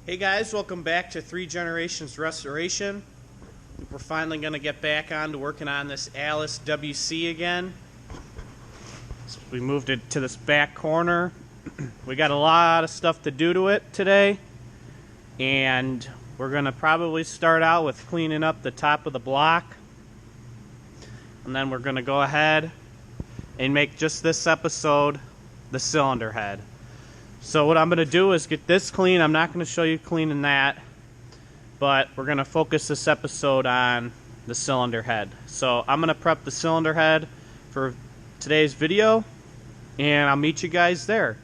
Hey guys, welcome back to 3 Generations Restoration. We're finally going to get back on to working on this Allis WC again. So we moved it to this back corner. We got a lot of stuff to do to it today. And we're going to probably start out with cleaning up the top of the block. And then we're going to go ahead and make just this episode the cylinder head. So what I'm going to do is get this clean. I'm not going to show you cleaning that, but we're going to focus this episode on the cylinder head. So I'm going to prep the cylinder head for today's video, and I'll meet you guys there.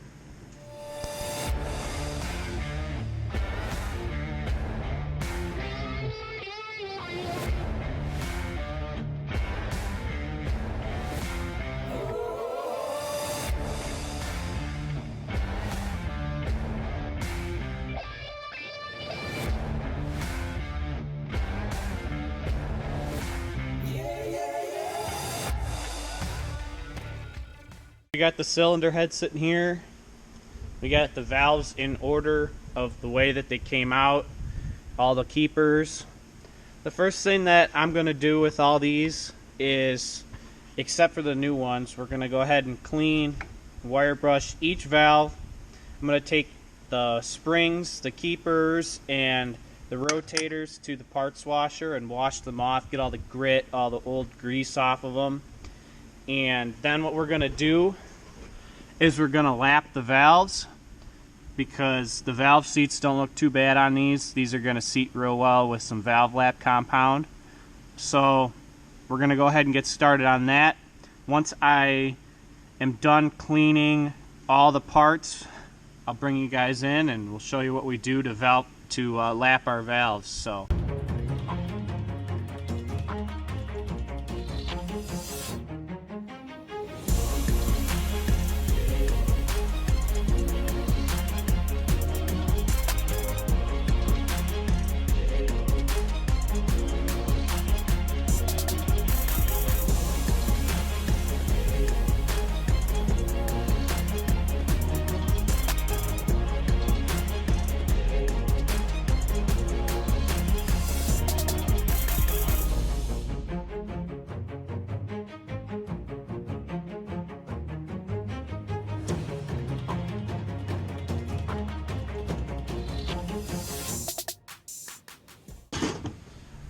We got the cylinder head sitting here. We got the valves in order of the way that they came out, all the keepers. The first thing that I'm going to do with all these is, except for the new ones, we're going to go ahead and clean, wire brush each valve. I'm going to take the springs, the keepers, and the rotators to the parts washer and wash them off, get all the grit, all the old grease off of them. And then what we're going to do is we're going to lap the valves, because the valve seats don't look too bad on these. These are going to seat real well with some valve lap compound. So we're going to go ahead and get started on that. Once I am done cleaning all the parts, I'll bring you guys in and we'll show you what we do to lap our valves. So.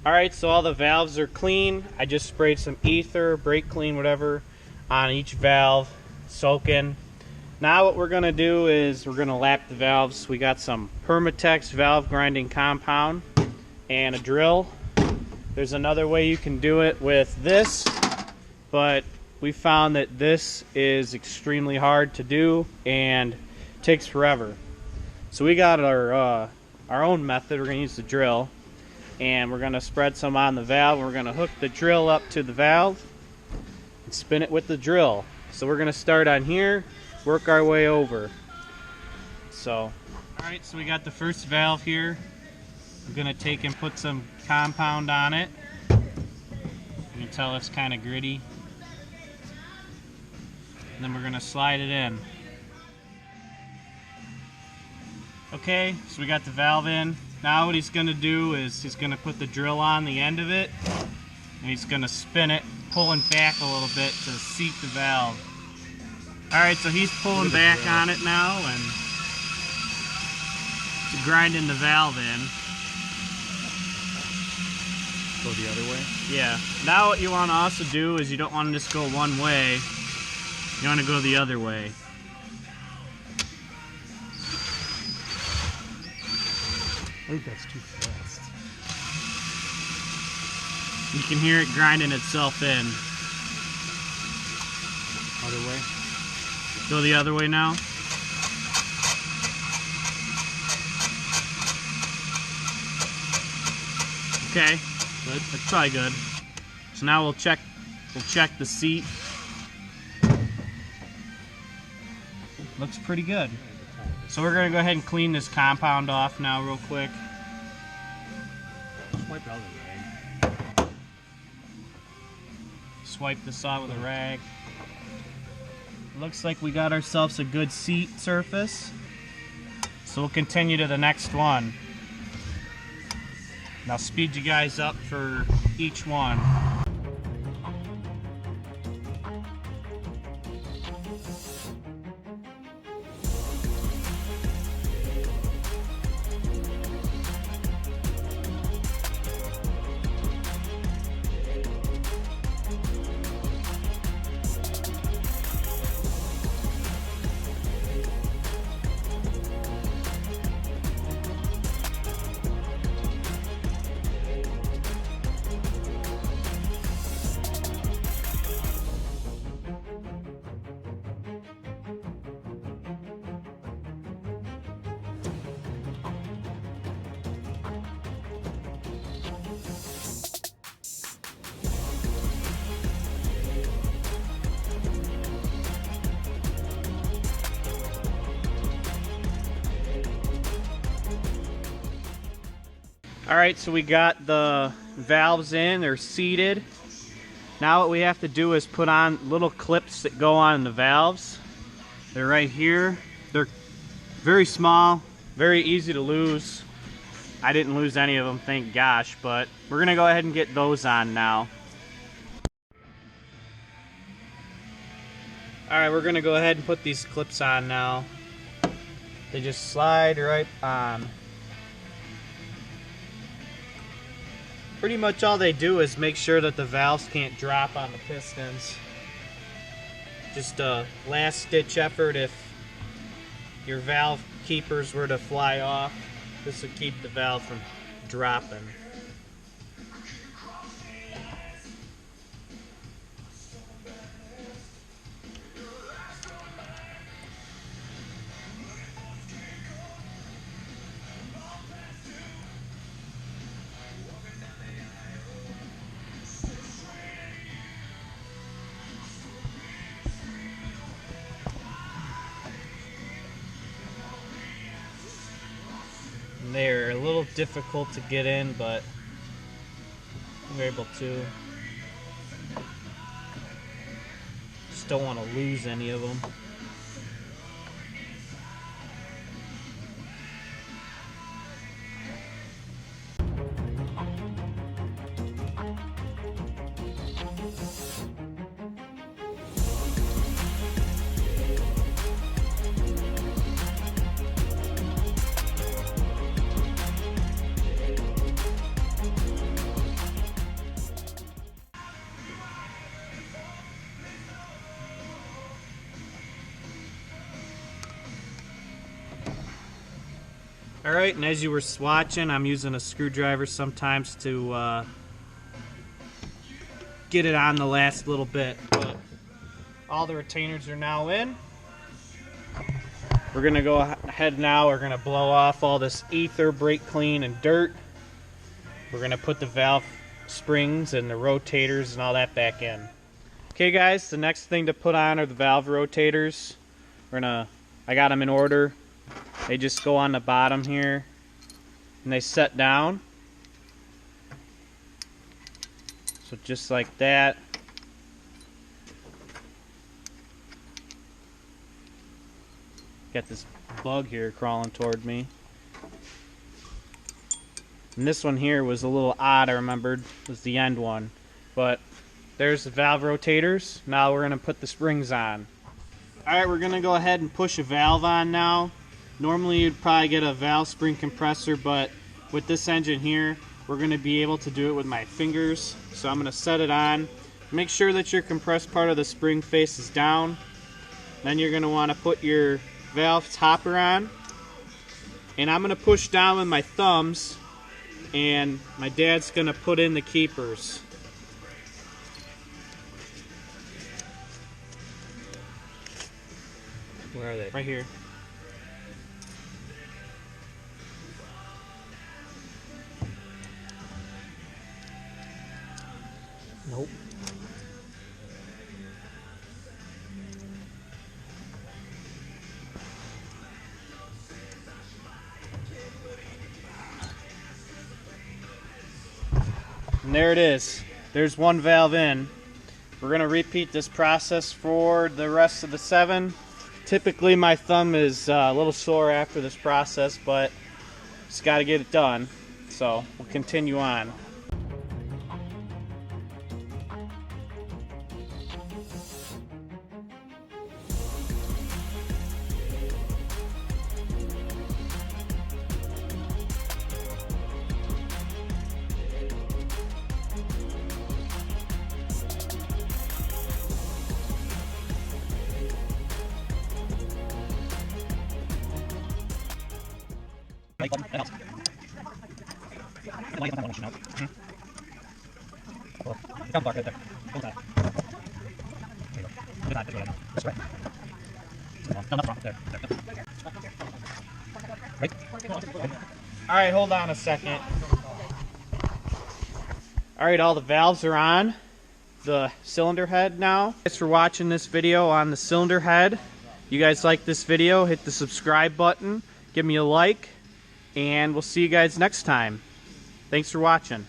Alright, so all the valves are clean. I just sprayed some ether, brake clean, whatever, on each valve, soaking. Now what we're going to do is we're going to lap the valves. We got some Permatex valve grinding compound and a drill. There's another way you can do it with this, but we found that this is extremely hard to do and takes forever. So we got our own method. We're going to use the drill. And we're going to spread some on the valve. We're going to hook the drill up to the valve and spin it with the drill. So we're going to start on here, work our way over. So, alright, so we got the first valve here. I'm going to take and put some compound on it. You can tell it's kind of gritty. And then we're going to slide it in. Okay, so we got the valve in. Now what he's going to do is he's going to put the drill on the end of it, and he's going to spin it, pulling back a little bit to seat the valve. Alright, so he's pulling back on it now and grinding the valve in. Go the other way? Yeah. Now what you want to also do is you don't want to just go one way. You want to go the other way. I think that's too fast. You can hear it grinding itself in. Other way? Go the other way now. Okay, good. That's probably good. So now we'll check the seat. Looks pretty good. So we're going to go ahead and clean this compound off now real quick. Wipe it out with a rag. Swipe this off with a rag. Looks like we got ourselves a good seat surface. So we'll continue to the next one. And I'll speed you guys up for each one. Alright, so we got the valves in, they're seated. Now what we have to do is put on little clips that go on the valves. They're right here. They're very small, very easy to lose. I didn't lose any of them, thank gosh, but we're going to go ahead and get those on now. Alright, we're going to go ahead and put these clips on now. They just slide right on. Pretty much all they do is make sure that the valves can't drop on the pistons. Just a last ditch effort if your valve keepers were to fly off. This would keep the valve from dropping. They're a little difficult to get in, but we're able to. Just don't want to lose any of them. Alright, and as you were swatching, I'm using a screwdriver sometimes to get it on the last little bit. But all the retainers are now in. We're going to go ahead now, we're going to blow off all this ether, brake clean, and dirt. We're going to put the valve springs and the rotators and all that back in. Okay guys, the next thing to put on are the valve rotators. I got them in order. They just go on the bottom here and they set down. So just like that. Got this bug here crawling toward me. And this one here was a little odd, I remembered, was the end one. But there's the valve rotators. Now we're going to put the springs on. Alright, we're going to go ahead and push a valve on now. Normally you'd probably get a valve spring compressor, but with this engine here, we're going to be able to do it with my fingers. So I'm going to set it on. Make sure that your compressed part of the spring faces down. Then you're going to want to put your valve topper on. And I'm going to push down with my thumbs, and my dad's going to put in the keepers. Where are they? Right here. Nope. And there it is. There's one valve in. We're going to repeat this process for the rest of the 7. Typically my thumb is a little sore after this process, but just got to get it done. So we'll continue on. Alright, hold on a second. Alright, all the valves are on the cylinder head now. Thanks for watching this video on the cylinder head. You guys like this video, hit the subscribe button, give me a like, and we'll see you guys next time. Thanks for watching.